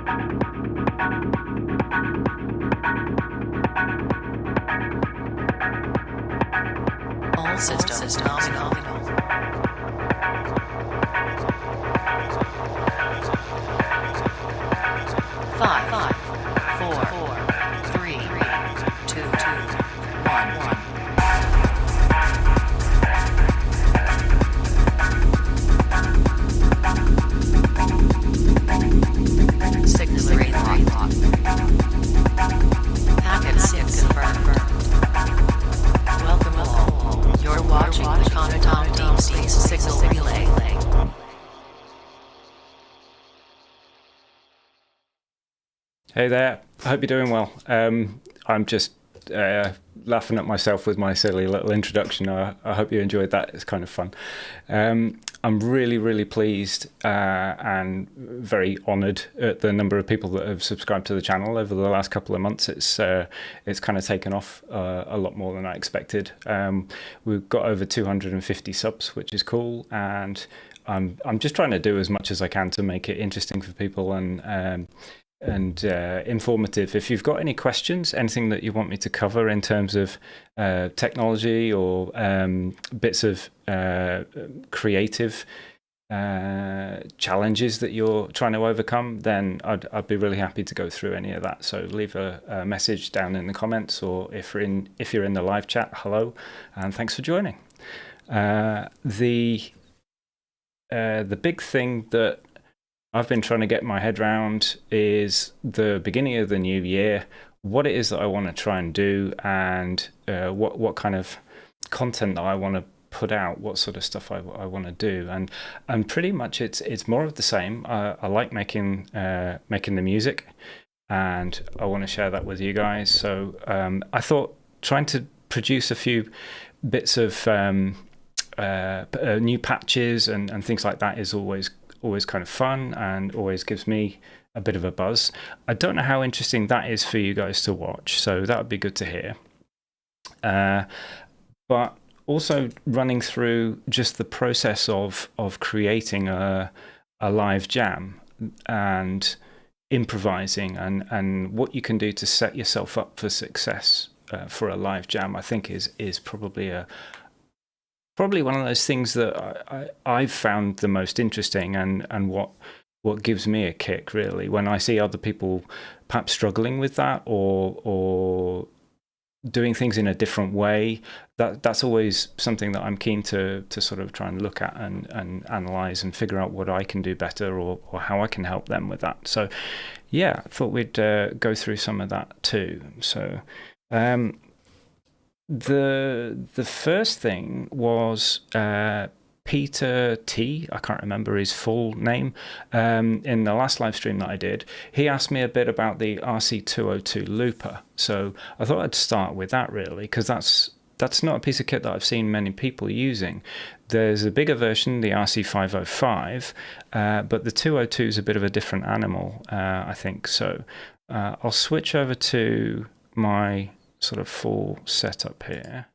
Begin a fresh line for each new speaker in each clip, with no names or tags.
All systems nominal. Five, four, three, two, one. Signal array locked. Packet 6 confirmed. Welcome all. You're watching the Konotop Deep Space Signal Relay.
Hey there, I hope you're doing well. I'm just laughing at myself with my silly little introduction. I hope you enjoyed that, it's kind of fun. I'm really pleased and very honoured at the number of people that have subscribed to the channel over the last couple of months. It's kind of taken off a lot more than I expected. We've got over 250 subs, which is cool, and I'm just trying to do as much as I can to make it interesting for people and informative. If you've got any questions, anything that you want me to cover in terms of technology or bits of creative challenges that you're trying to overcome, then I'd be really happy to go through any of that. So leave a message down in the comments, or if you're in the live chat, hello, and thanks for joining. The big thing that I've been trying to get my head around is the beginning of the new year, what it is that I want to try and do, and what kind of content that I want to put out, what sort of stuff I want to do, and pretty much it's more of the same. I like making the music, and I want to share that with you guys. So I thought trying to produce a few bits of new patches and things like that is always kind of fun and always gives me a bit of a buzz. I don't know how interesting that is for you guys to watch, so that would be good to hear. But also running through just the process of creating a live jam and improvising and what you can do to set yourself up for success for a live jam, I think is probably one of those things that I've found the most interesting, and what gives me a kick, really, when I see other people perhaps struggling with that or doing things in a different way. That's always something that I'm keen to sort of try and look at and analyze and figure out what I can do better or how I can help them with that. So yeah, I thought we'd go through some of that too. So the first thing was Peter T, I can't remember his full name, in the last live stream that I did. He asked me a bit about the RC202 looper, so I thought I'd start with that, really, because that's not a piece of kit that I've seen many people using. There's a bigger version, the RC505, but the 202 is a bit of a different animal, I think. So I'll switch over to my sort of full setup here.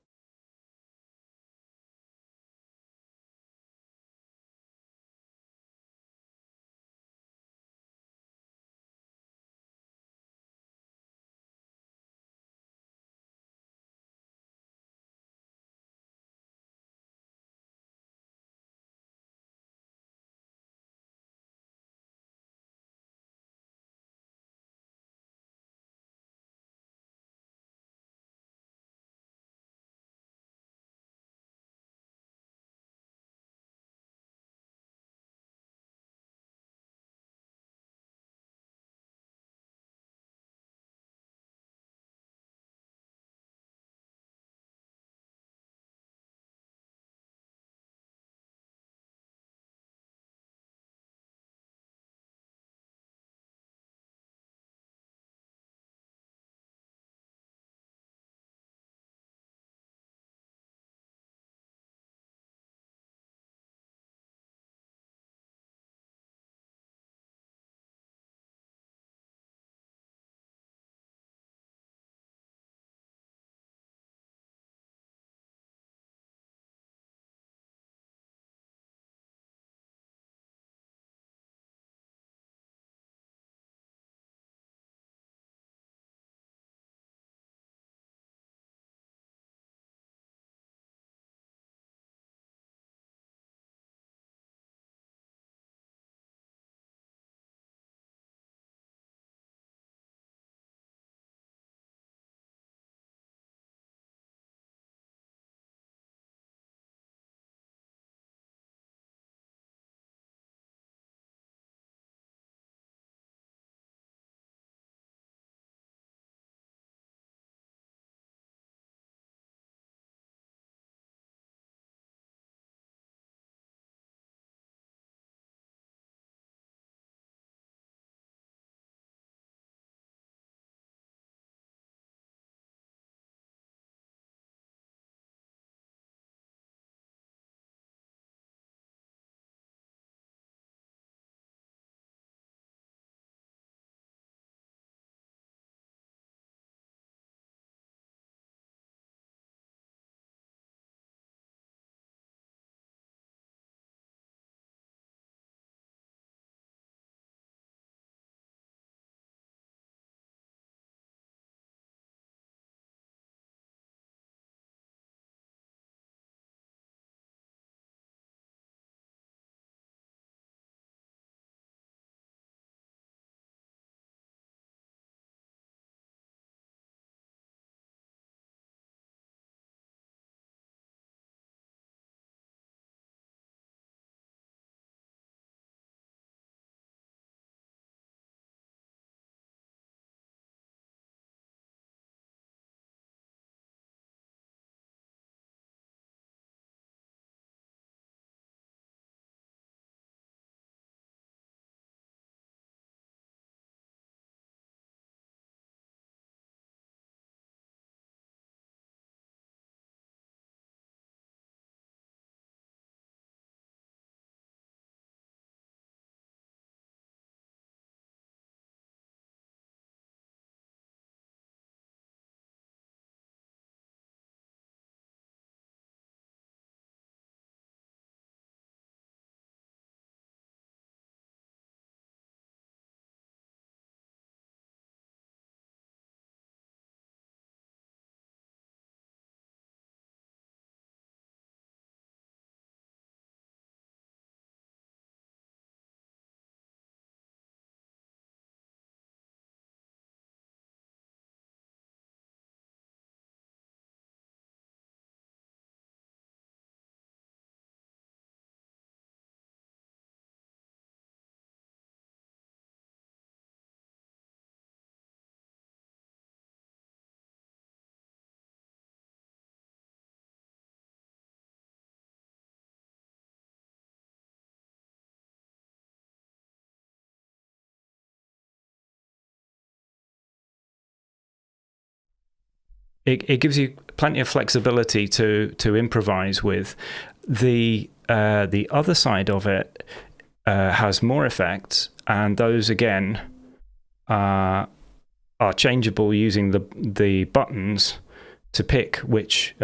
it gives you plenty of flexibility to improvise with. The other side of it has more effects, and those again are changeable using the buttons to pick which.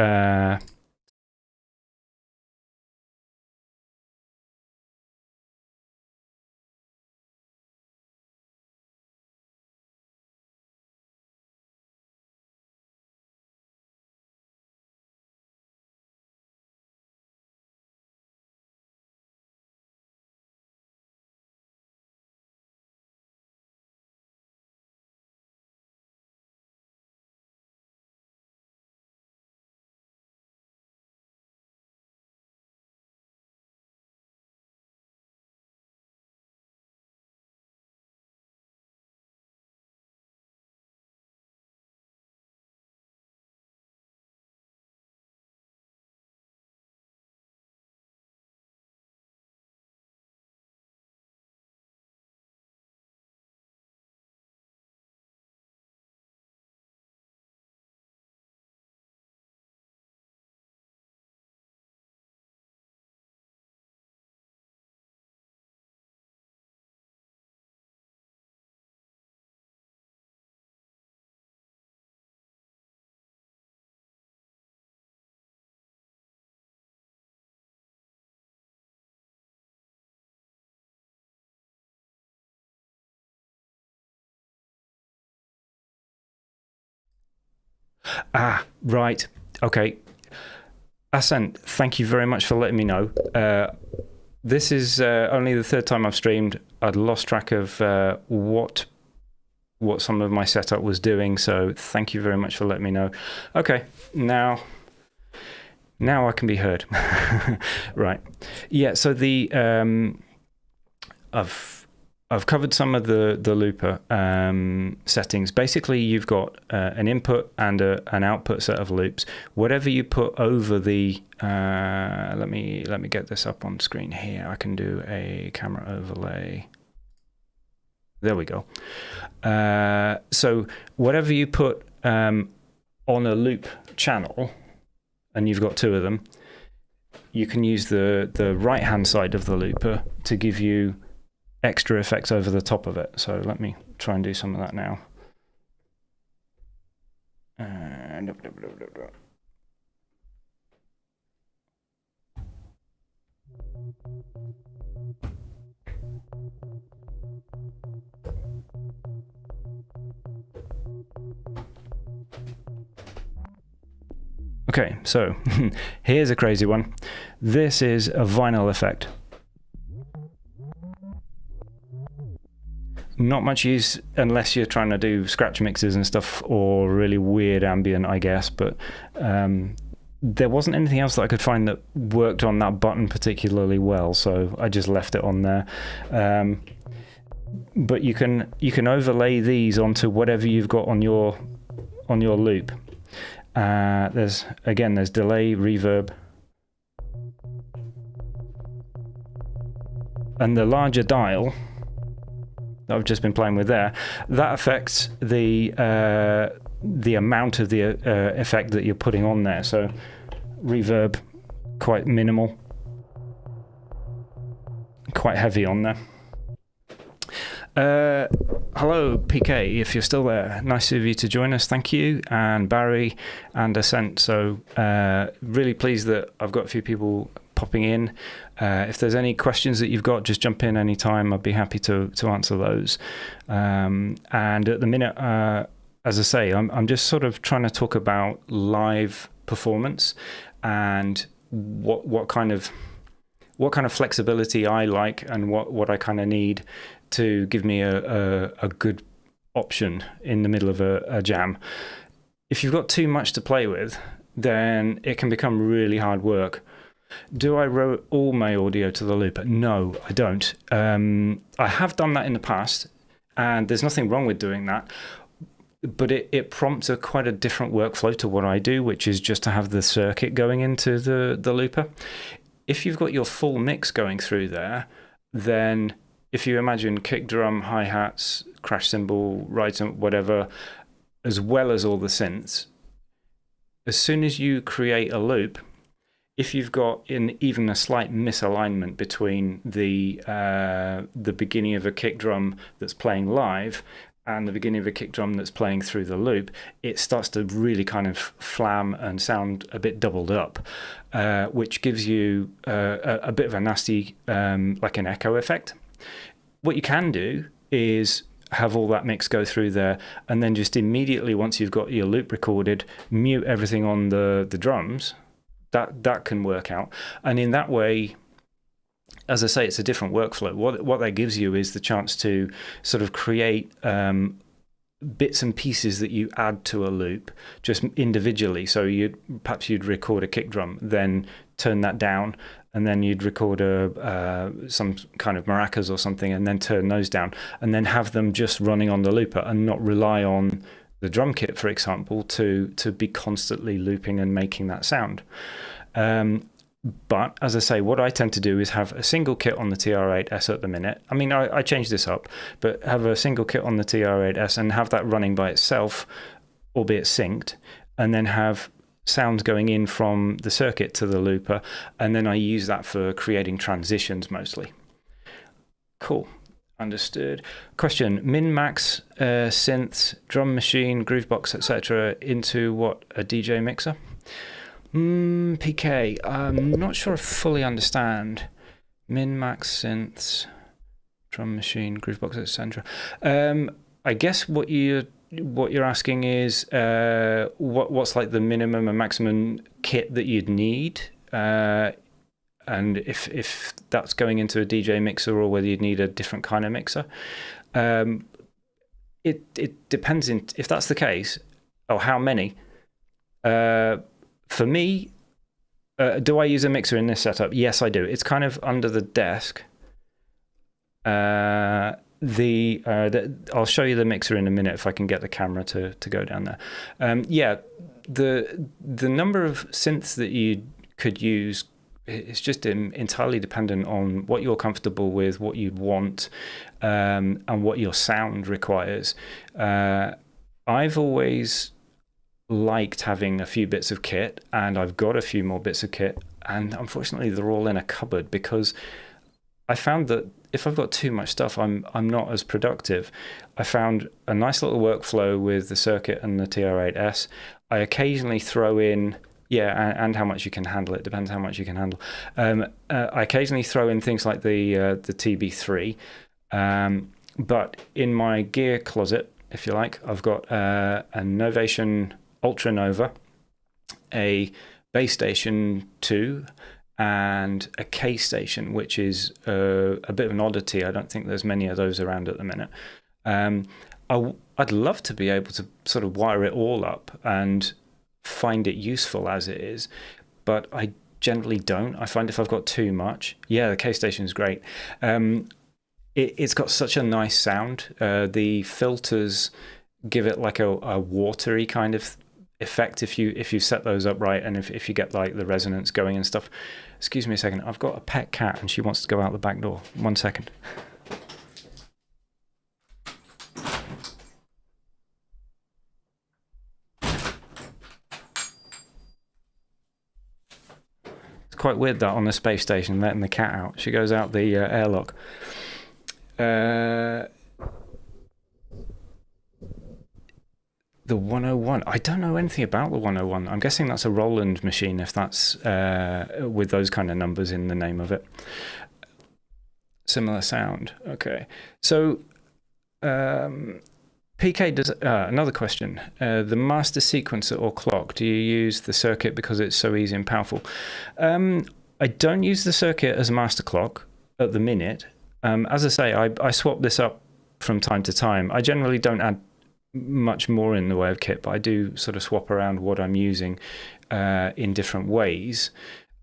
Right. Okay. Ascent, thank you very much for letting me know. This is only the third time I've streamed. I'd lost track of what some of my setup was doing, so thank you very much for letting me know. Okay, now I can be heard. Right. Yeah, so I've covered some of the looper settings. Basically, you've got an input and an output set of loops. Whatever you put over the let me get this up on screen here. I can do a camera overlay. There we go. So whatever you put on a loop channel, and you've got two of them, you can use the right-hand side of the looper to give you extra effects over the top of it. So let me try and do some of that now. Okay, so here's a crazy one. This is a vinyl effect. Not much use unless you're trying to do scratch mixes and stuff, or really weird ambient, I guess. But there wasn't anything else that I could find that worked on that button particularly well, so I just left it on there. But you can overlay these onto whatever you've got on your loop. There's delay, reverb, and the larger dial that I've just been playing with there, that affects the amount of the effect that you're putting on there. So reverb, quite minimal, quite heavy on there. Hello PK, if you're still there, nice of you to join us, thank you. And Barry and Ascent, so really pleased that I've got a few people popping in. If there's any questions that you've got, just jump in anytime. I'd be happy to answer those. And at the minute, as I say, I'm just sort of trying to talk about live performance and what kind of flexibility I like, and what I kind of need to give me a good option in the middle of a jam. If you've got too much to play with, then it can become really hard work. Do I route all my audio to the looper? No, I don't. I have done that in the past, and there's nothing wrong with doing that. But it prompts quite a different workflow to what I do, which is just to have the circuit going into the looper. If you've got your full mix going through there, then if you imagine kick drum, hi-hats, crash cymbal, ride cymbal, whatever, as well as all the synths, as soon as you create a loop, if you've got even a slight misalignment between the beginning of a kick drum that's playing live and the beginning of a kick drum that's playing through the loop, it starts to really kind of flam and sound a bit doubled up, which gives you a bit of a nasty, like an echo effect. What you can do is have all that mix go through there, and then just immediately, once you've got your loop recorded, mute everything on the drums. That can work out. And in that way, as I say, it's a different workflow. What that gives you is the chance to sort of create bits and pieces that you add to a loop just individually. So perhaps you'd record a kick drum, then turn that down, and then you'd record some kind of maracas or something, and then turn those down, and then have them just running on the looper and not rely on the drum kit, for example, to be constantly looping and making that sound. But as I say, what I tend to do is have a single kit on the TR-8S at the minute. I mean, I changed this up, but have a single kit on the TR-8S and have that running by itself, albeit synced, and then have sounds going in from the circuit to the looper, and then I use that for creating transitions mostly. Cool. Understood. Question: min-max synths, drum machine, groovebox, etc. into what, a DJ mixer? PK, I'm not sure I fully understand. Min-max synths, drum machine, groovebox, etc. I guess what you're asking is what's like the minimum and maximum kit that you'd need, and if that's going into a DJ mixer or whether you'd need a different kind of mixer. It depends. If that's the case, or how many. For me, do I use a mixer in this setup? Yes, I do. It's kind of under the desk. I'll show you the mixer in a minute if I can get the camera to go down there. Yeah, the number of synths that you could use, it's just entirely dependent on what you're comfortable with, what you want, and what your sound requires. I've always liked having a few bits of kit, and I've got a few more bits of kit, and unfortunately they're all in a cupboard because I found that if I've got too much stuff, I'm not as productive. I found a nice little workflow with the circuit and the TR-8S. I occasionally throw in, and how much you can handle. It depends how much you can handle. I occasionally throw in things like the TB3, but in my gear closet, if you like, I've got a Novation Ultra Nova, a Base Station 2, and a K Station, which is a bit of an oddity. I don't think there's many of those around at the minute. I'd love to be able to sort of wire it all up and find it useful as it is, but I generally don't. I find if I've got too much, the K Station is great. It's got such a nice sound. The filters give it like a watery kind of effect if you set those up right, and if you get like the resonance going and stuff. Excuse me a second. I've got a pet cat and she wants to go out the back door. 1 second. It's quite weird that on the space station letting the cat out. She goes out the airlock. The 101. I don't know anything about the 101. I'm guessing that's a Roland machine if that's with those kind of numbers in the name of it. Similar sound. Okay. So PK does another question. The master sequencer or clock, do you use the circuit because it's so easy and powerful? I don't use the circuit as a master clock at the minute. As I say, I swap this up from time to time. I generally don't add much more in the way of kit, but I do sort of swap around what I'm using in different ways.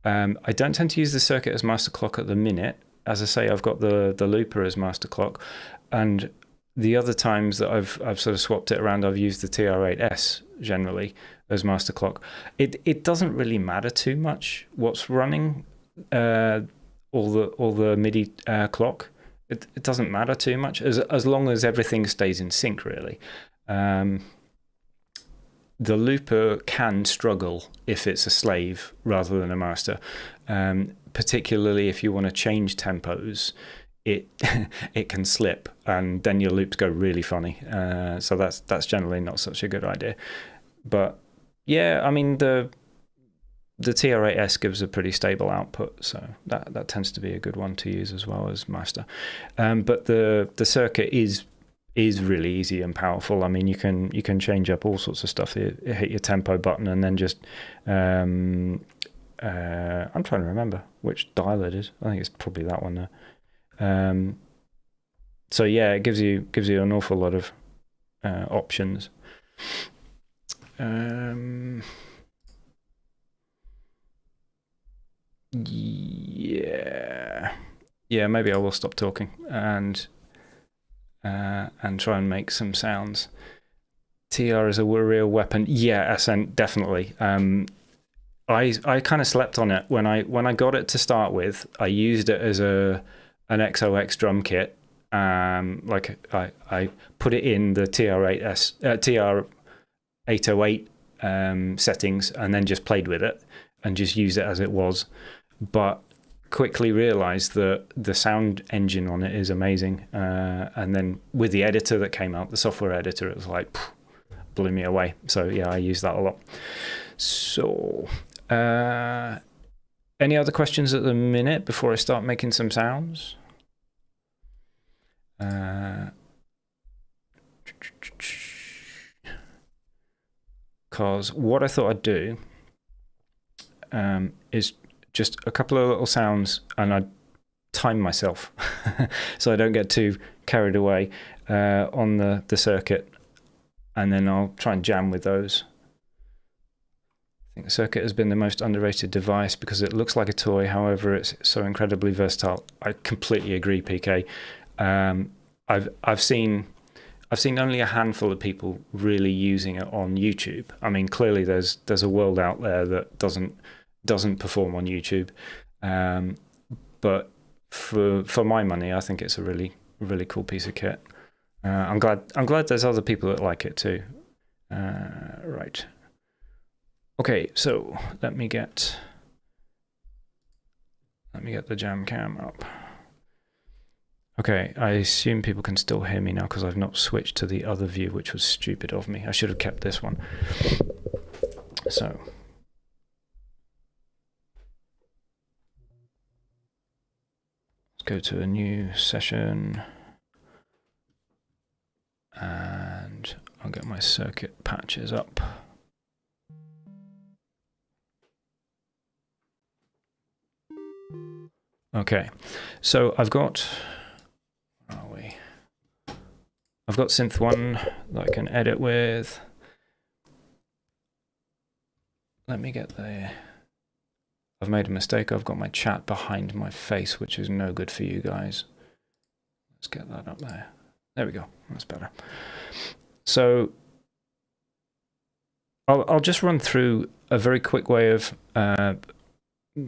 I don't tend to use the circuit as master clock at the minute. As I say, I've got the looper as master clock, and the other times that I've sort of swapped it around, I've used the TR-8S generally as master clock. It doesn't really matter too much what's running, all the MIDI clock. It doesn't matter too much as long as everything stays in sync, really. the looper can struggle if it's a slave rather than a master, particularly if you want to change tempos. It it can slip, and then your loops go really funny. So that's generally not such a good idea. But yeah, I mean the TR-8S gives a pretty stable output, so that tends to be a good one to use as well as master. But the circuit is really easy and powerful. I mean, you can change up all sorts of stuff. You hit your tempo button and then just I'm trying to remember which dial it is. I think it's probably that one there. So yeah, it gives you an awful lot of options. Yeah, maybe I will stop talking and try and make some sounds. TR is a real weapon. Yeah, SN definitely. I kind of slept on it when I got it to start with. I used it as an XOX drum kit. Like I put it in the TR-808 settings and then just played with it and just used it as it was. But quickly realized that the sound engine on it is amazing. And then with the editor that came out, the software editor, it was like, blew me away. So yeah, I use that a lot. So any other questions at the minute before I start making some sounds? Because what I thought I'd do is just a couple of little sounds, and I'd time myself so I don't get too carried away on the circuit, and then I'll try and jam with those. I think the circuit has been the most underrated device because it looks like a toy, however it's so incredibly versatile. I completely agree, PK. I've seen only a handful of people really using it on YouTube. I mean, clearly there's a world out there that doesn't perform on YouTube, but for my money, I think it's a really cool piece of kit. I'm glad there's other people that like it too. Right. Okay, so let me get the jam cam up. Okay, I assume people can still hear me now because I've not switched to the other view, which was stupid of me. I should have kept this one. So let's go to a new session, and I'll get my circuit patches up. Okay, so I've got synth 1 that I can edit with. Let me get I've made a mistake. I've got my chat behind my face, which is no good for you guys. Let's get that up there. There we go. That's better. So I'll just run through a very quick way of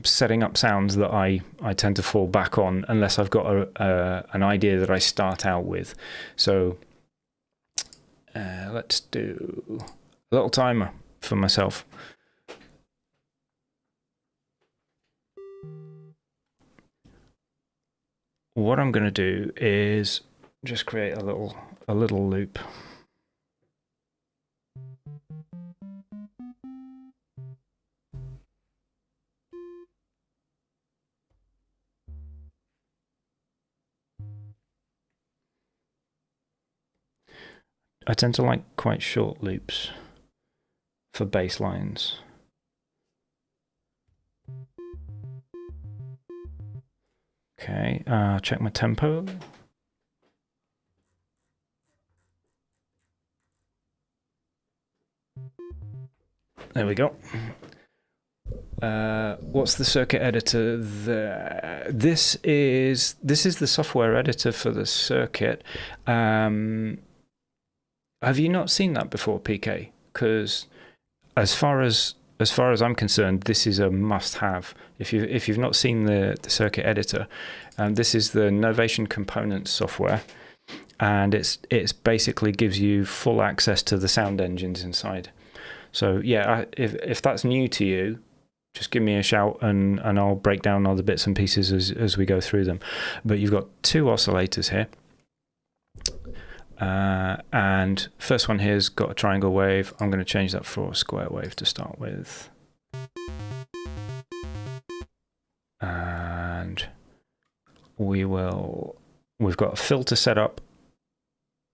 setting up sounds that I tend to fall back on unless I've got an idea that I start out with. So let's do a little timer for myself. What I'm going to do is just create a little loop. I tend to like quite short loops for bass lines. Okay, check my tempo. There we go. What's the circuit editor there? This is the software editor for the circuit. Have you not seen that before, PK? Because as far as I'm concerned, this is a must-have. If you've not seen the circuit editor, this is the Novation Components software, and it's basically gives you full access to the sound engines inside. So yeah, if that's new to you, just give me a shout and I'll break down other bits and pieces as we go through them. But you've got two oscillators here. And first one here's got a triangle wave. I'm going to change that for a square wave to start with. And we've got a filter set up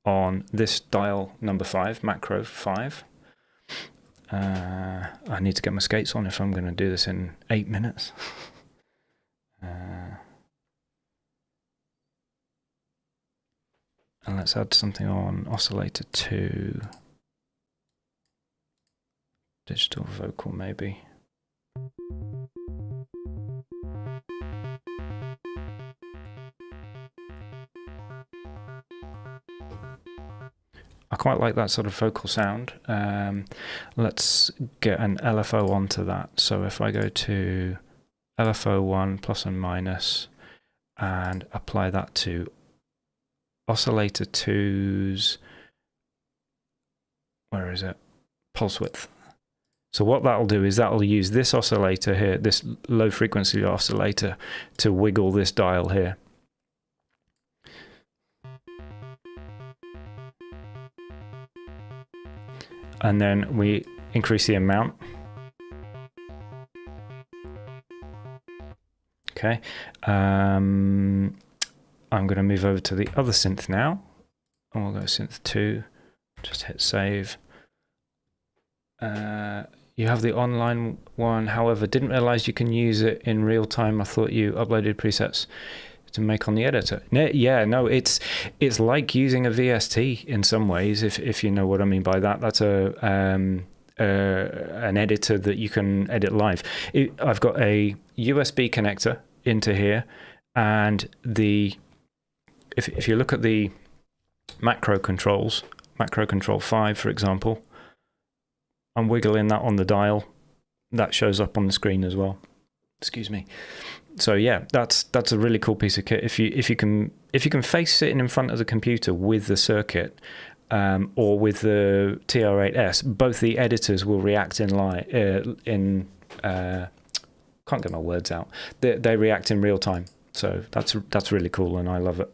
on this dial number 5, macro 5. I need to get my skates on if I'm going to do this in 8 minutes. And let's add something on oscillator 2. Digital vocal maybe. I quite like that sort of vocal sound. Let's get an LFO onto that. So if I go to LFO 1 plus and minus and apply that to oscillator 2's, where is it? Pulse width. So what that'll do is that'll use this oscillator here, this low frequency oscillator, to wiggle this dial here. And then we increase the amount. Okay. I'm going to move over to the other synth now. And we'll go synth 2. Just hit save. You have the online one, however, didn't realize you can use it in real time. I thought you uploaded presets to make on the editor. Yeah, no, it's like using a VST in some ways, if you know what I mean by that. That's an editor that you can edit live. I've got a USB connector into here, and if you look at the macro controls, macro control 5, for example, I'm wiggling that on the dial. That shows up on the screen as well. Excuse me. So yeah, that's a really cool piece of kit. If you can face sitting in front of the computer with the circuit, or with the TR8S, both the editors will react in can't get my words out. They react in real time. So that's really cool, and I love it.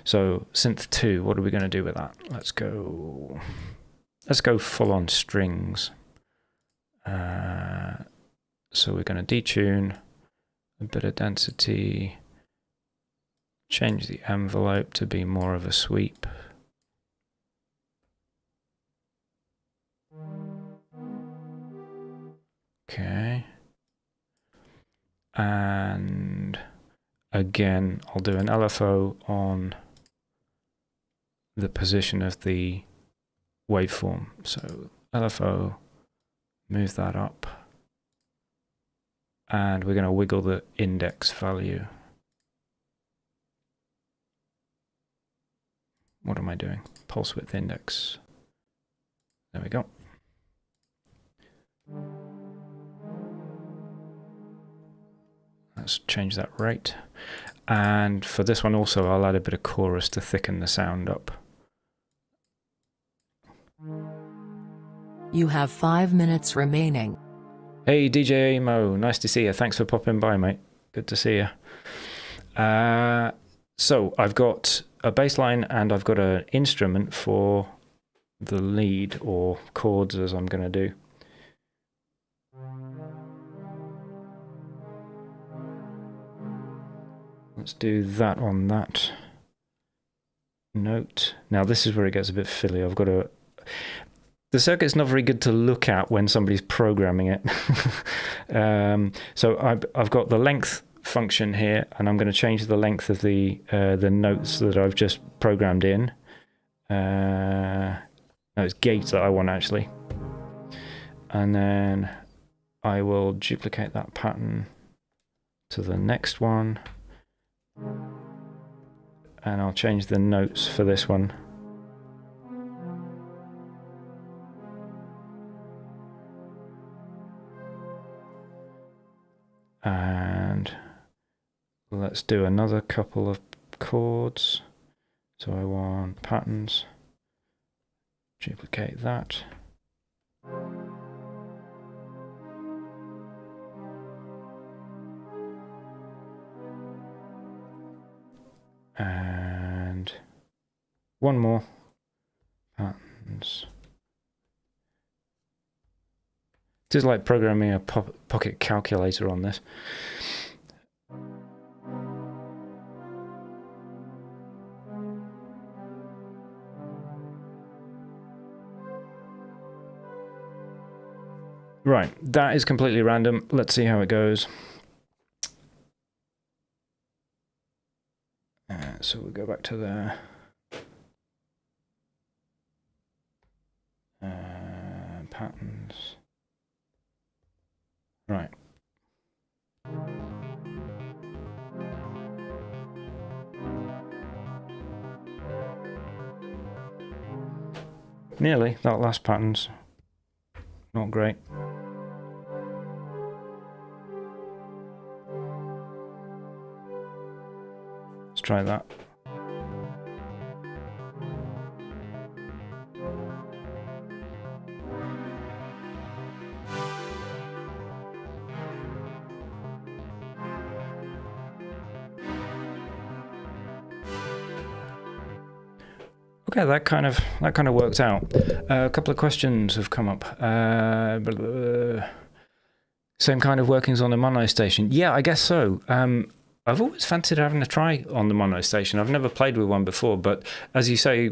So synth 2, what are we going to do with that? Let's go full on strings. So we're going to detune a bit of density, change the envelope to be more of a sweep. Okay. And again, I'll do an LFO on the position of the waveform. So LFO, move that up. And we're going to wiggle the index value. What am I doing? Pulse width index. There we go. Let's change that rate. And for this one also, I'll add a bit of chorus to thicken the sound up.
You have 5 minutes remaining.
Hey DJ Mo, nice to see you. Thanks for popping by, mate. Good to see you. So I've got a bass line and I've got an instrument for the lead, or chords as I'm going to do. Let's do that on that note. Now this is where it gets a bit filly. The circuit's not very good to look at when somebody's programming it. So I've got the length function here, and I'm going to change the length of the notes that I've just programmed in. No, it's gate that I want actually. And then I will duplicate that pattern to the next one. And I'll change the notes for this one. And let's do another couple of chords. So I want patterns, duplicate that. And one more. Patterns. It is like programming a pocket calculator on this. Right, that is completely random. Let's see how it goes. So we'll go back to there. Patterns. Right. Nearly. That last pattern's not great. Let's try that. Okay, that kind of worked out. A couple of questions have come up. Same kind of workings on the mono station? Yeah, I guess so. I've always fancied having a try on the mono station. I've never played with one before, but as you say,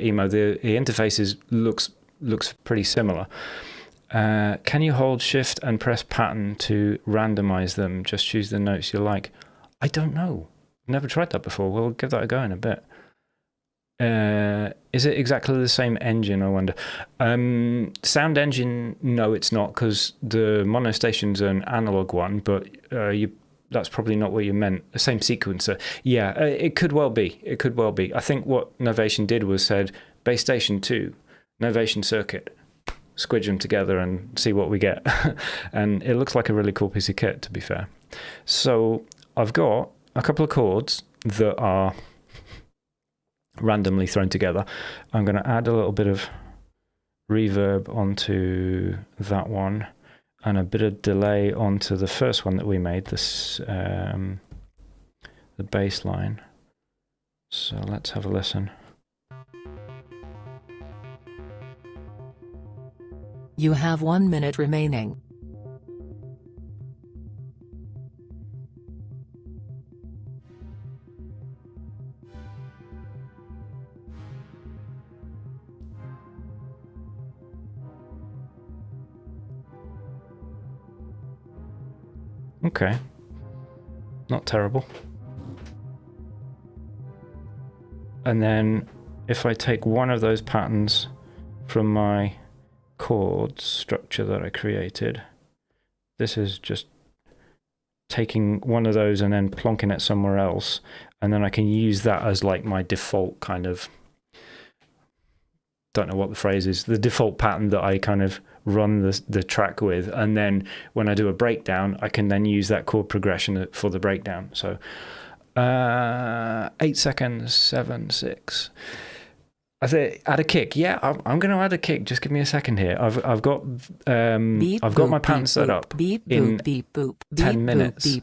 Emo, the interface looks pretty similar. Can you hold Shift and press Pattern to randomize them? Just choose the notes you like. I don't know. I've never tried that before. We'll give that a go in a bit. Is it exactly the same engine, I wonder? Sound engine, no, it's not, because the mono station's an analog one, but that's probably not what you meant. The same sequencer. Yeah, it could well be. It could well be. I think what Novation did was said, base station 2, Novation circuit, squidge them together and see what we get. And it looks like a really cool piece of kit, to be fair. So I've got a couple of chords that are randomly thrown together. I'm going to add a little bit of reverb onto that one and a bit of delay onto the first one that we made, this the bass line. So let's have a listen.
You have 1 minute remaining.
Okay, not terrible. And then if I take one of those patterns from my chord structure that I created, this is just taking one of those and then plonking it somewhere else, and then I can use that as like my default kind of, don't know what the phrase is, the default pattern that I kind of run the track with, and then when I do a breakdown I can then use that chord progression for the breakdown. So 8 seconds, 7, 6. I say add a kick. Yeah, I'm going to add a kick. Just give me a second here. I've got my pattern set up in 10 minutes,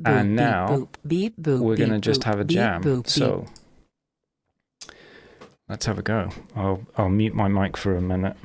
and now we're going to just have a jam. So let's have a go. I'll mute my mic for a minute.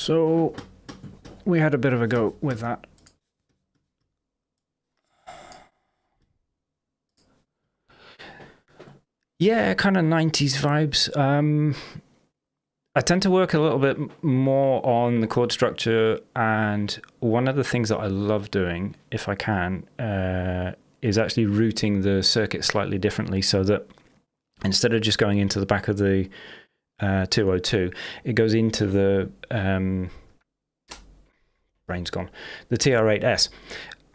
So we had a bit of a go with that. Yeah, kind of 90s vibes. I tend to work a little bit more on the chord structure, and one of the things that I love doing, if I can, is actually routing the circuit slightly differently, so that instead of just going into the back of the 202, it goes into the brain's gone, the TR8S,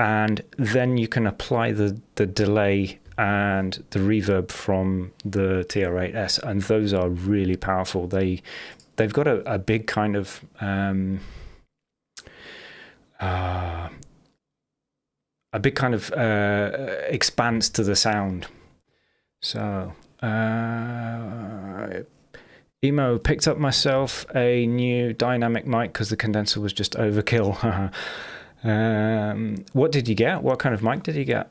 and then you can apply the delay and the reverb from the TR8S, and those are really powerful. They've got a big kind of expanse to the sound. So Emo picked up myself a new dynamic mic because the condenser was just overkill. What did you get? What kind of mic did you get?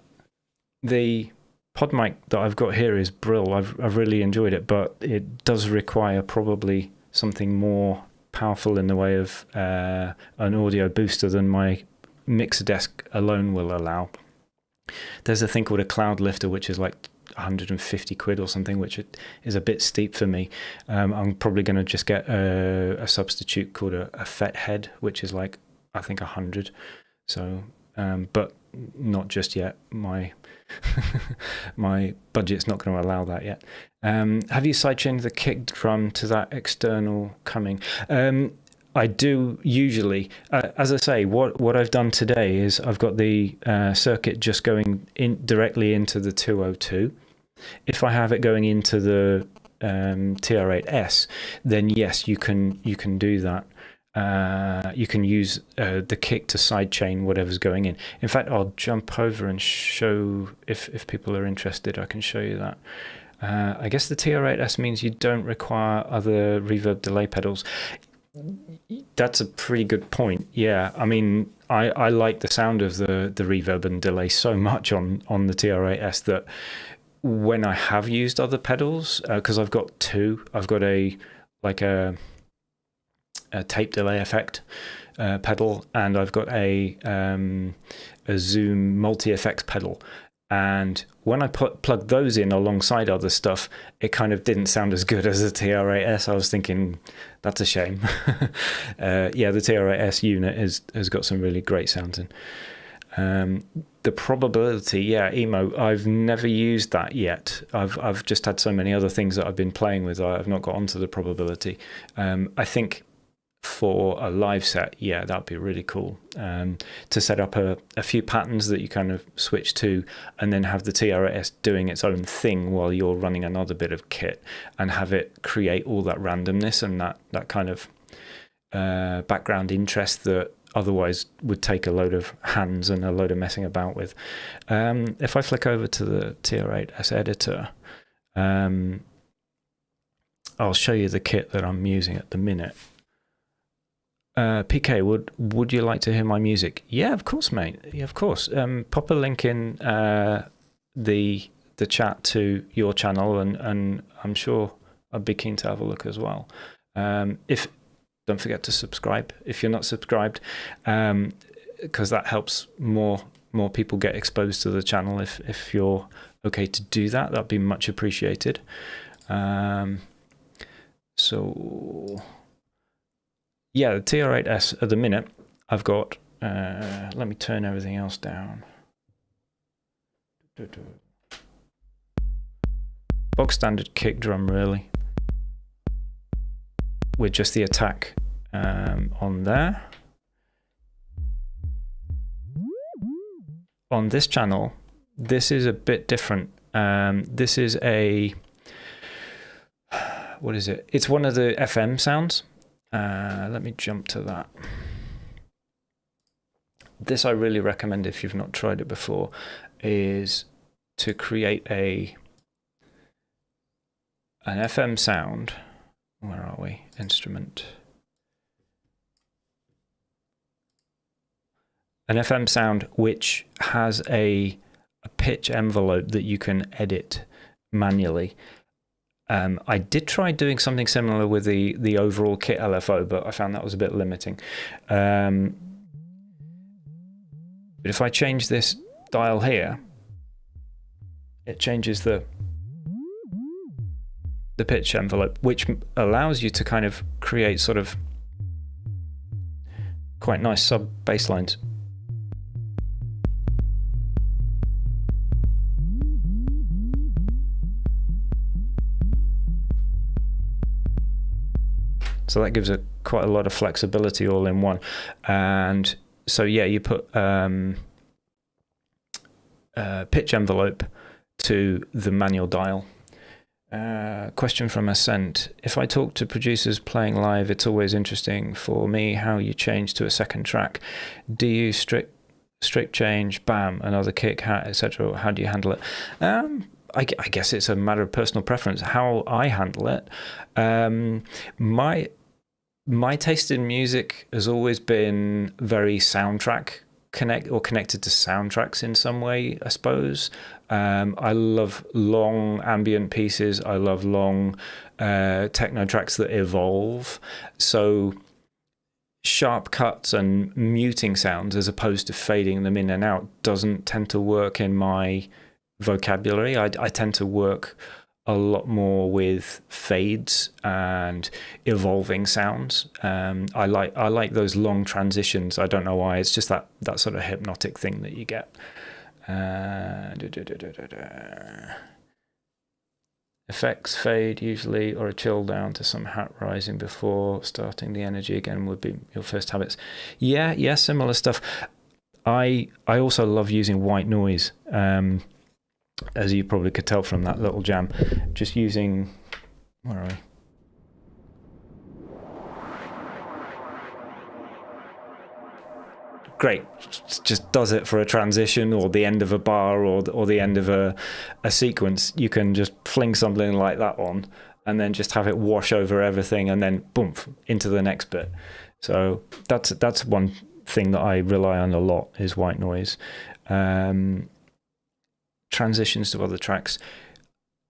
The pod mic that I've got here is brill. I've really enjoyed it, but it does require probably something more powerful in the way of an audio booster than my mixer desk alone will allow. There's a thing called a cloud lifter, which is like 150 quid or something, which is a bit steep for me. I'm probably going to just get a substitute called a FET head, which is like, I think 100. So, but not just yet. My my budget's not going to allow that yet. Have you sidechained the kick drum to that external coming? I do usually. As I say, what I've done today is I've got the circuit just going in directly into the 202. If I have it going into the TR8S, then yes, you can do that. You can use the kick to sidechain whatever's going in. In fact, I'll jump over and show, if people are interested, I can show you that. I guess the TR8S means you don't require other reverb delay pedals. That's a pretty good point. Yeah, I mean, I like the sound of the reverb and delay so much on the TR8S that when I have used other pedals, because I've got two, I've got a tape delay effect pedal, and I've got a Zoom multi-effects pedal. And when I plugged those in alongside other stuff, it kind of didn't sound as good as the TR8S. I was thinking, that's a shame. Yeah, the TR8S unit has got some really great sounds in. The probability, yeah, Emo, I've never used that yet. I've just had so many other things that I've been playing with. I've not got onto the probability. I think for a live set, yeah, that'd be really cool, to set up a few patterns that you kind of switch to, and then have the TRS doing its own thing while you're running another bit of kit, and have it create all that randomness and that kind of background interest that otherwise would take a load of hands and a load of messing about with. If I flick over to the TR8S editor, I'll show you the kit that I'm using at the minute. PK, would you like to hear my music? Yeah, of course, mate. Yeah, of course. Pop a link in the chat to your channel, and I'm sure I'd be keen to have a look as well. Don't forget to subscribe if you're not subscribed, because that helps more people get exposed to the channel. If you're okay to do that, that'd be much appreciated. So yeah, the TR8S at the minute, I've got, let me turn everything else down. Bog standard kick drum, really, with just the attack on there. On this channel, this is a bit different. This is what is it? It's one of the FM sounds. Let me jump to that. This I really recommend if you've not tried it before, is to create an FM sound. Where are we? Instrument. An FM sound which has a pitch envelope that you can edit manually. I did try doing something similar with the overall kit LFO, but I found that was a bit limiting. But if I change this dial here, it changes the pitch envelope, which allows you to kind of create sort of quite nice sub bass lines. So that gives it quite a lot of flexibility all in one. And so yeah, you put pitch envelope to the manual dial. Question from Ascent. If I talk to producers playing live, it's always interesting for me how you change to a second track. Do you strict change, bam, another kick, hat, etc.? How do you handle it? I guess it's a matter of personal preference. How I handle it, my taste in music has always been very soundtrack connected to soundtracks in some way, I suppose. I love long ambient pieces. I love long techno tracks that evolve. So sharp cuts and muting sounds as opposed to fading them in and out doesn't tend to work in my vocabulary. I tend to work a lot more with fades and evolving sounds. I like those long transitions. I don't know why. It's just that sort of hypnotic thing that you get. Effects fade usually, or a chill down to some hat rising before starting the energy again would be your first habits. Yeah, similar stuff. I also love using white noise. As you probably could tell from that little jam, just using, where are we? Great, just does it for a transition or the end of a bar or the end of a sequence. You can just fling something like that on and then just have it wash over everything and then boom, into the next bit. So that's one thing that I rely on a lot is white noise. Transitions to other tracks,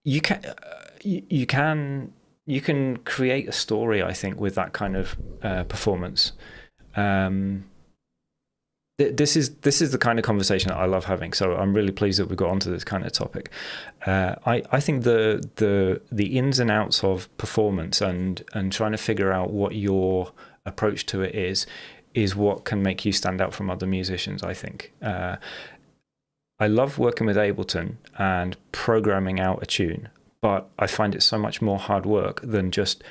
you can create a story, I think, with that kind of performance. This is the kind of conversation that I love having, so I'm really pleased that we got onto this kind of topic. I think the ins and outs of performance and trying to figure out what your approach to it is what can make you stand out from other musicians, I think. I love working with Ableton and programming out a tune, but I find it so much more hard work than just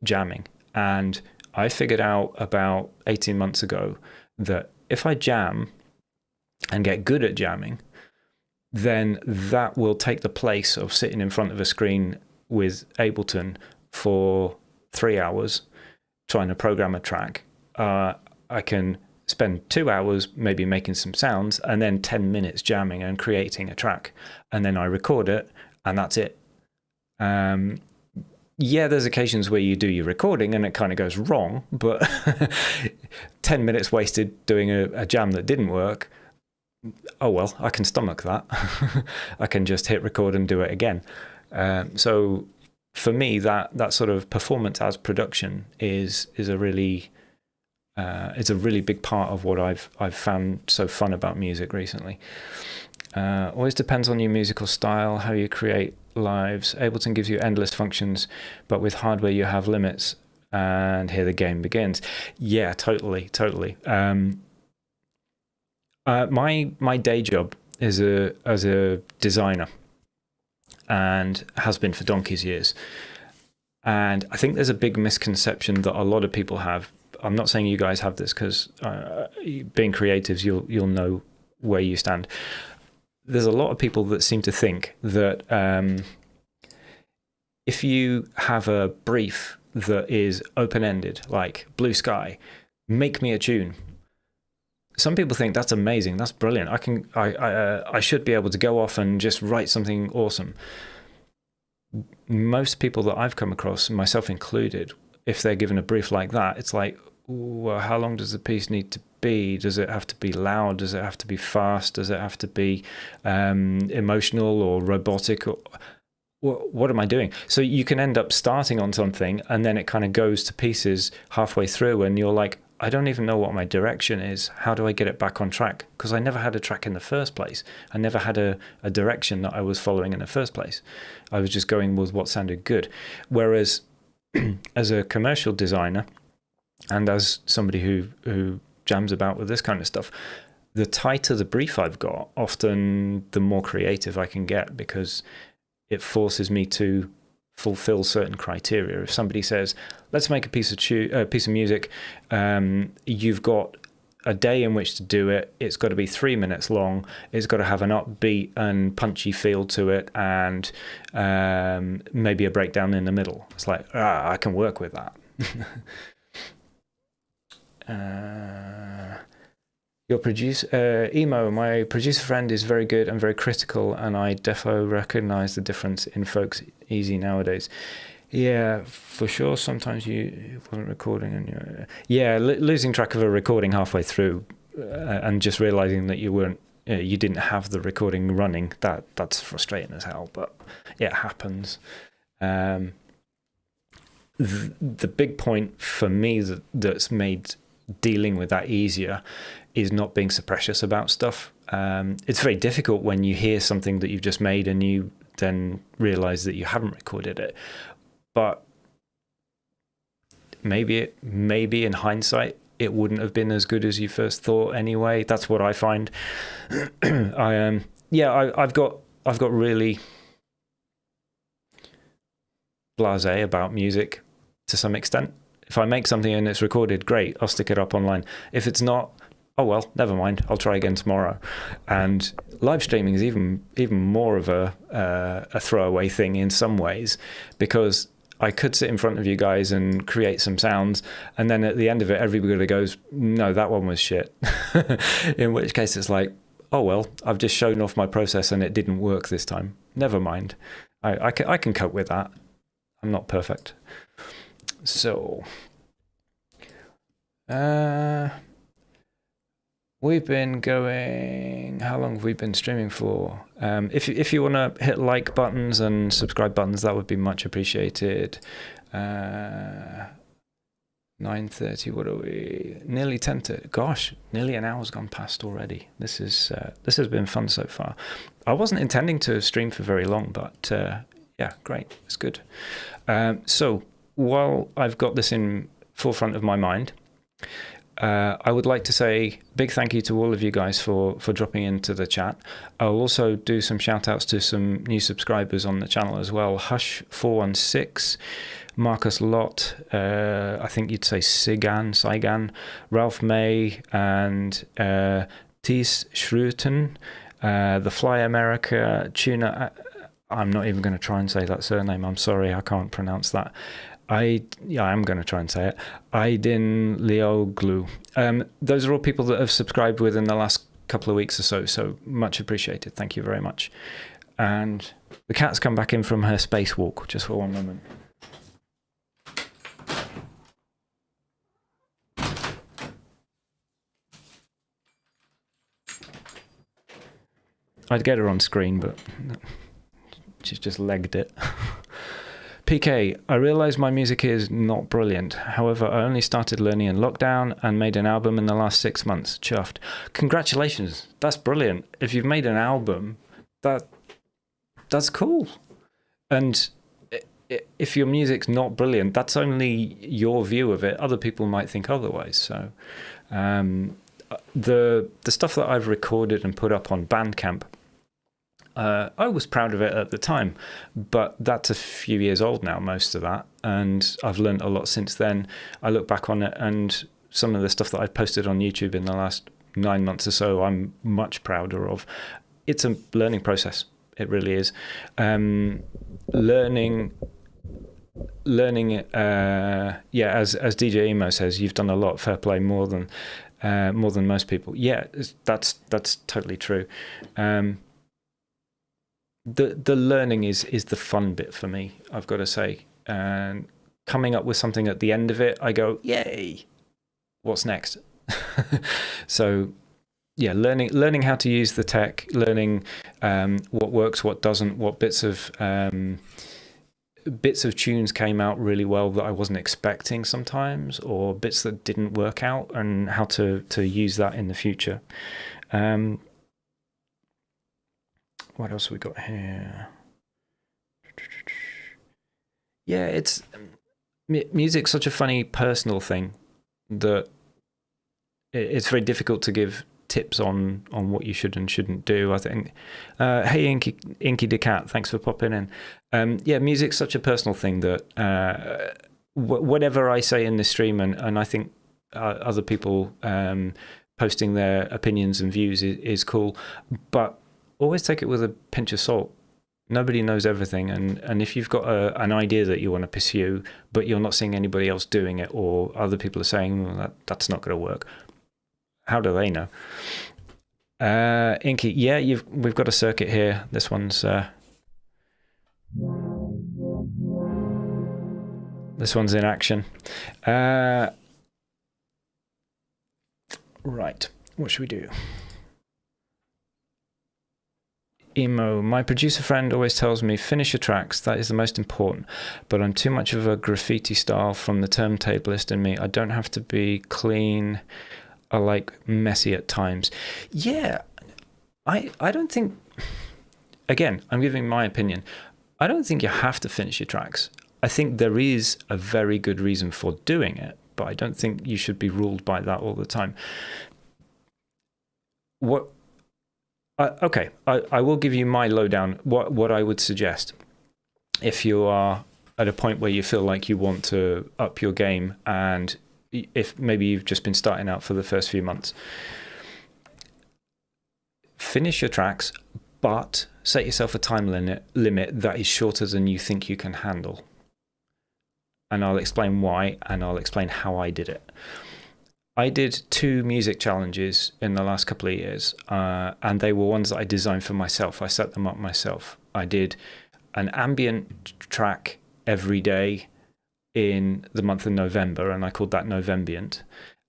jamming. And I figured out about 18 months ago that if I jam and get good at jamming, then that will take the place of sitting in front of a screen with Ableton for 3 hours trying to program a track. I can spend 2 hours maybe making some sounds and then 10 minutes jamming and creating a track, and then I record it and that's it. Yeah, there's occasions where you do your recording and it kind of goes wrong, but 10 minutes wasted doing a jam that didn't work, oh well, I can stomach that. I can just hit record and do it again. So for me, that sort of performance as production is a really big part of what I've found so fun about music recently. Always depends on your musical style, how you create lives. Ableton gives you endless functions, but with hardware you have limits, and here the game begins. Yeah, totally. My day job is as a designer, and has been for donkey's years. And I think there's a big misconception that a lot of people have. I'm not saying you guys have this, because being creatives, you'll know where you stand. There's a lot of people that seem to think that if you have a brief that is open-ended, like blue sky, make me a tune. Some people think that's amazing, that's brilliant. I should be able to go off and just write something awesome. Most people that I've come across, myself included, if they're given a brief like that, it's like, well, how long does the piece need to be? Does it have to be loud? Does it have to be fast? Does it have to be emotional or robotic? what am I doing? So you can end up starting on something and then it kind of goes to pieces halfway through and you're like, I don't even know what my direction is. How do I get it back on track? Because I never had a track in the first place. I never had a direction that I was following in the first place. I was just going with what sounded good. Whereas as a commercial designer and as somebody who jams about with this kind of stuff, the tighter the brief I've got, often the more creative I can get, because it forces me to fulfill certain criteria. If somebody says, let's make a piece of music, you've got a day in which to do it. It's got to be 3 minutes long. It's got to have an upbeat and punchy feel to it, and maybe a breakdown in the middle. It's like, I can work with that. Your producer, Emo, my producer friend, is very good and very critical, and I defo recognize the difference in folks easy nowadays. Yeah, for sure. Sometimes you wasn't recording and losing track of a recording halfway through, and just realizing that you didn't have the recording running. That's frustrating as hell, but it happens. The big point for me that's made dealing with that easier is not being so precious about stuff. It's very difficult when you hear something that you've just made and you then realize that you haven't recorded it. But maybe in hindsight, it wouldn't have been as good as you first thought anyway. That's what I find. I've got really blasé about music to some extent. If I make something and it's recorded, great, I'll stick it up online. If it's not, oh well, never mind, I'll try again tomorrow. And live streaming is even more of a throwaway thing in some ways, because I could sit in front of you guys and create some sounds, and then at the end of it, everybody goes, no, that one was shit. In which case it's like, oh well, I've just shown off my process and it didn't work this time. Never mind. I can cope with that. I'm not perfect. So, we've been going, how long have we been streaming for? If you want to hit like buttons and subscribe buttons, that would be much appreciated. 9:30, what are we? Nearly 10 to, gosh, nearly an hour's gone past already. This has been fun so far. I wasn't intending to stream for very long, but yeah, great, it's good. So while I've got this in forefront of my mind, I would like to say big thank you to all of you guys for dropping into the chat. I'll also do some shout outs to some new subscribers on the channel as well. Hush416, Marcus Lott, I think you'd say Saigan, Ralph May, and Thies Schruten, The Fly America, Tuna. I'm not even going to try and say that surname. I'm sorry, I can't pronounce that. I'm going to try and say it. Aydin Leoglu. Those are all people that have subscribed within the last couple of weeks or so much appreciated. Thank you very much. And the cat's come back in from her spacewalk, just for one moment. I'd get her on screen, but she's just legged it. PK, I realise my music is not brilliant. However, I only started learning in lockdown and made an album in the last 6 months. Chuffed. Congratulations. That's brilliant. If you've made an album, that's cool. And if your music's not brilliant, that's only your view of it. Other people might think otherwise. So the stuff that I've recorded and put up on Bandcamp, I was proud of it at the time, but that's a few years old now, most of that, and I've learned a lot since then. I look back on it, and some of the stuff that I've posted on YouTube in the last 9 months or so, I'm much prouder of. It's a learning process. It really is. Learning. As DJ Emo says, you've done a lot. Fair play, more than most people. Yeah, that's totally true. The learning is the fun bit for me, I've got to say. And coming up with something at the end of it, I go, yay, what's next? So yeah, learning how to use the tech, learning what works, what doesn't, what bits of tunes came out really well that I wasn't expecting sometimes, or bits that didn't work out, and how to use that in the future. What else have we got here? Yeah, it's music's such a funny personal thing that it's very difficult to give tips on what you should and shouldn't do, I think. Hey, Inky the Cat, thanks for popping in. Yeah, music's such a personal thing that whatever I say in this stream, and I think other people posting their opinions and views is cool, but always take it with a pinch of salt. Nobody knows everything, and if you've got an idea that you want to pursue, but you're not seeing anybody else doing it, or other people are saying, well, that's not going to work, how do they know? Inky, yeah, we've got a circuit here. This one's in action. Right, what should we do? Emo, my producer friend always tells me, finish your tracks, that is the most important, but I'm too much of a graffiti style from the turntablist in me. I don't have to be clean. I like messy at times. Yeah, I don't think, again, I'm giving my opinion, I don't think you have to finish your tracks. I think there is a very good reason for doing it, but I don't think you should be ruled by that all the time. Okay, I will give you my lowdown. What I would suggest, if you are at a point where you feel like you want to up your game, and if maybe you've just been starting out for the first few months, finish your tracks, but set yourself a time limit that is shorter than you think you can handle. And I'll explain why, and I'll explain how I did it. I did 2 music challenges in the last couple of years, and they were ones that I designed for myself. I set them up myself. I did an ambient track every day in the month of November, and I called that Novembiant.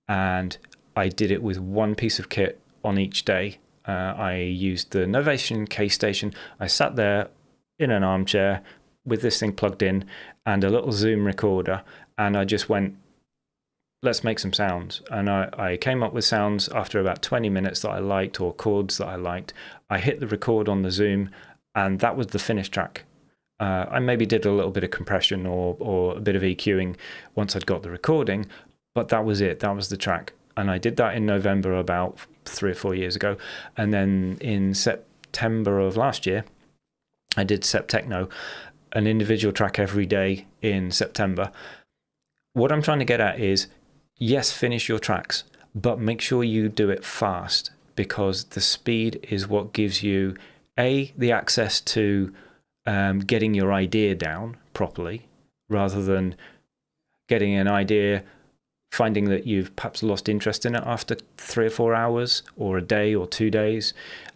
And I did it with one piece of kit on each day. I used the Novation K Station. I sat there in an armchair with this thing plugged in and a little Zoom recorder, and I just went, let's make some sounds. And I came up with sounds after about 20 minutes that I liked, or chords that I liked. I hit the record on the Zoom, and that was the finished track. I maybe did a little bit of compression or a bit of EQing once I'd got the recording, but that was it. That was the track. And I did that in November about 3 or 4 years ago. And then in September of last year, I did Septechno, an individual track every day in September. What I'm trying to get at is, yes, finish your tracks, but make sure you do it fast, because the speed is what gives you, the access to getting your idea down properly, rather than getting an idea, finding that you've perhaps lost interest in it after 3 or 4 hours, or a day or 2 days,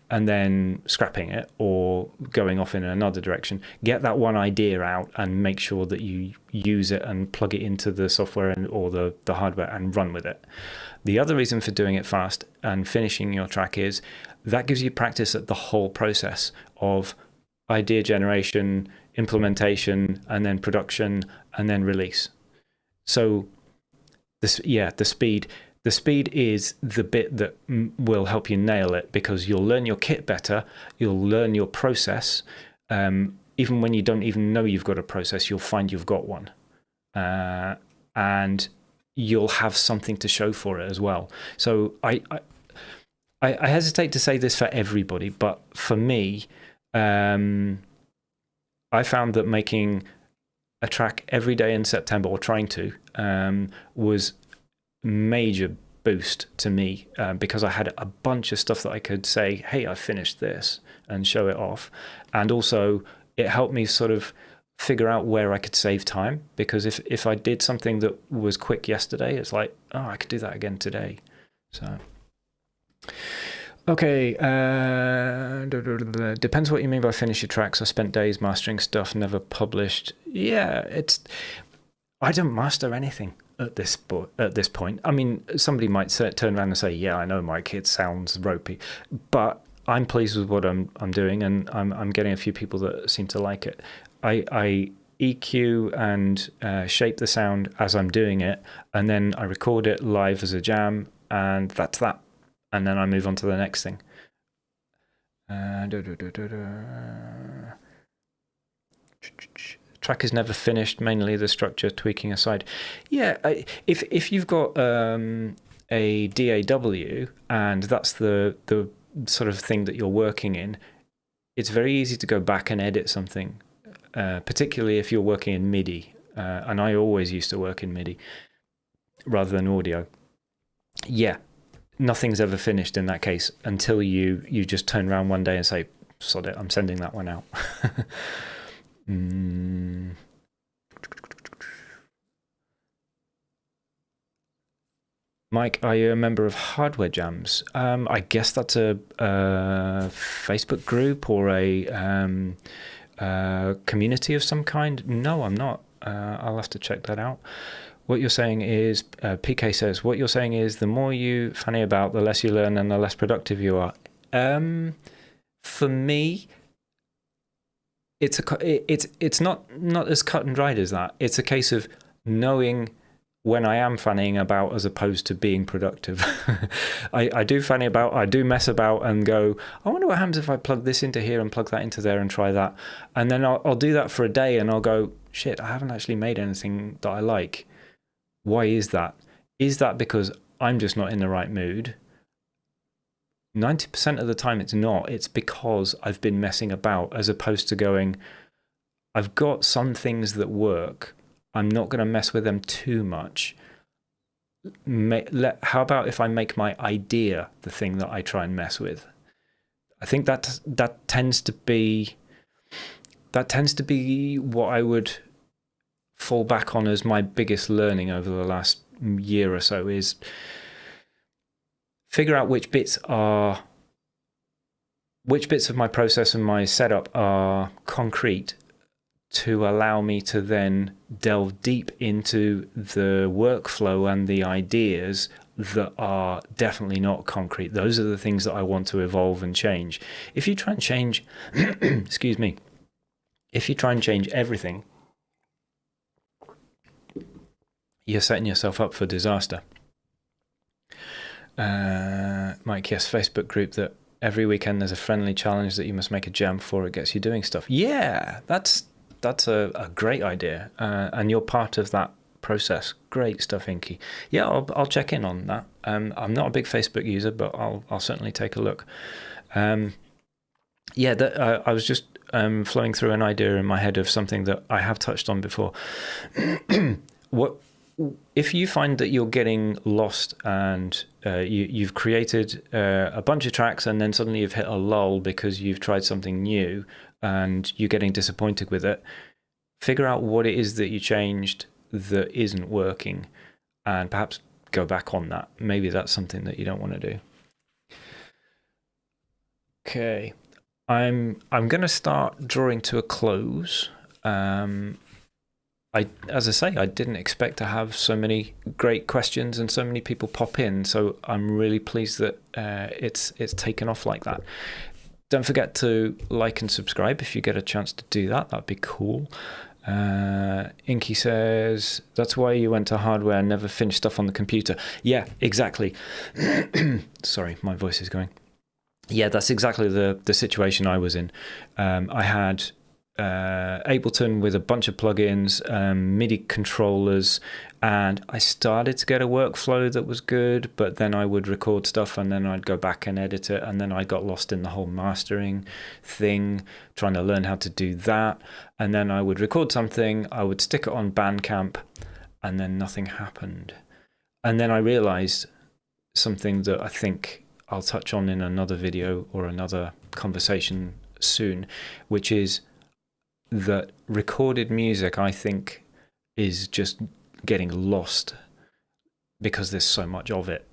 and then scrapping it or going off in another direction. Get that one idea out and make sure that you use it and plug it into the software or the hardware and run with it. The other reason for doing it fast and finishing your track is that gives you practice at the whole process of idea generation, implementation, and then production, and then release. So the speed is the bit that will help you nail it, because you'll learn your kit better, you'll learn your process. Even when you don't even know you've got a process, you'll find you've got one. And you'll have something to show for it as well. So I hesitate to say this for everybody, but for me, I found that making a track every day in September, or trying to, was major boost to me, because I had a bunch of stuff that I could say, hey, I finished this, and show it off. And also it helped me sort of figure out where I could save time, because if I did something that was quick yesterday, it's like, oh, I could do that again today. So okay, depends what you mean by finish your tracks. I spent days mastering stuff, never published. Yeah, I don't master anything. at this point. I mean, somebody might turn around and say, "Yeah, I know, Mike, it sounds ropey," but I'm pleased with what I'm doing, and I'm getting a few people that seem to like it. I EQ and shape the sound as I'm doing it, and then I record it live as a jam, and that's that. And then I move on to the next thing. Track is never finished, mainly the structure tweaking aside. Yeah, if you've got a DAW and that's the sort of thing that you're working in, it's very easy to go back and edit something, particularly if you're working in MIDI. And I always used to work in MIDI rather than audio. Yeah, nothing's ever finished in that case until you just turn around one day and say, sod it, I'm sending that one out. Mike, are you a member of Hardware Jams? I guess that's a Facebook group or a community of some kind. No, I'm not. I'll have to check that out. What you're saying is, PK says, what you're saying is the more you fanny about, the less you learn and the less productive you are. For me, it's not as cut and dried as that. It's a case of knowing when I am fannying about as opposed to being productive. I do fanny about, I do mess about and go, I wonder what happens if I plug this into here and plug that into there and try that. And then I'll do that for a day and I'll go, shit, I haven't actually made anything that I like. Why is that? Is that because I'm just not in the right mood? 90% of the time it's not. It's because I've been messing about, as opposed to going, I've got some things that work. I'm not going to mess with them too much. How about if I make my idea the thing that I try and mess with? I think that tends to be what I would fall back on as my biggest learning over the last year or so, is figure out which bits of my process and my setup are concrete to allow me to then delve deep into the workflow and the ideas that are definitely not concrete. Those are the things that I want to evolve and change. If you try and change, excuse me, if you try and change everything, you're setting yourself up for disaster. Mike, yes, Facebook group that every weekend there's a friendly challenge that you must make a jam for. It gets you doing stuff. Yeah, that's a great idea, and you're part of that process. Great stuff, Inky. Yeah, I'll check in on that. I'm not a big Facebook user, but I'll certainly take a look. I was just flowing through an idea in my head of something that I have touched on before. What if you find that you're getting lost and you've created a bunch of tracks and then suddenly you've hit a lull because you've tried something new and you're getting disappointed with it? Figure out what it is that you changed that isn't working and perhaps go back on that. Maybe that's something that you don't want to do. Okay, I'm going to start drawing to a close. As I say, I didn't expect to have so many great questions and so many people pop in, so I'm really pleased that it's taken off like that. Don't forget to like and subscribe if you get a chance to do that. That'd be cool. Inky says, that's why you went to hardware and never finished stuff on the computer. Yeah, exactly. Sorry, my voice is going. Yeah, that's exactly the situation I was in. I had Ableton with a bunch of plugins, MIDI controllers, and I started to get a workflow that was good, but then I would record stuff and then I'd go back and edit it, and then I got lost in the whole mastering thing, trying to learn how to do that, and then I would record something, I would stick it on Bandcamp, and then nothing happened. And then I realized something that I think I'll touch on in another video or another conversation soon, which is that recorded music, I think, is just getting lost because there's so much of it.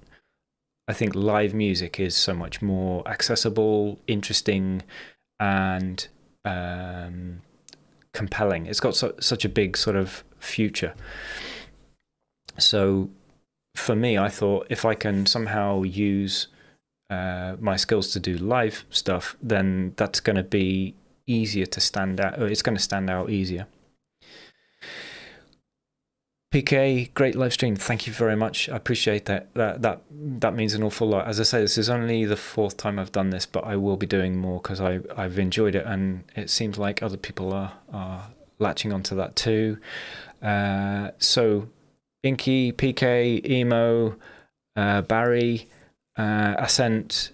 I think live music is so much more accessible, interesting, and compelling. It's got such a big sort of future. So for me, I thought if I can somehow use my skills to do live stuff, then that's going to be easier to stand out. Or it's going to stand out easier. PK, great live stream. Thank you very much. I appreciate that. That means an awful lot. As I say, this is only the 4th time I've done this, but I will be doing more because I've enjoyed it, and it seems like other people are latching onto that too. So, Inky, PK, Emo, Barry, Ascent,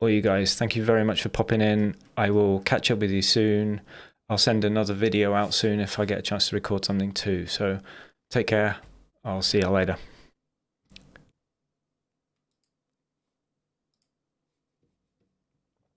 all you guys, thank you very much for popping in. I will catch up with you soon. I'll send another video out soon if I get a chance to record something too. So take care. I'll see you later.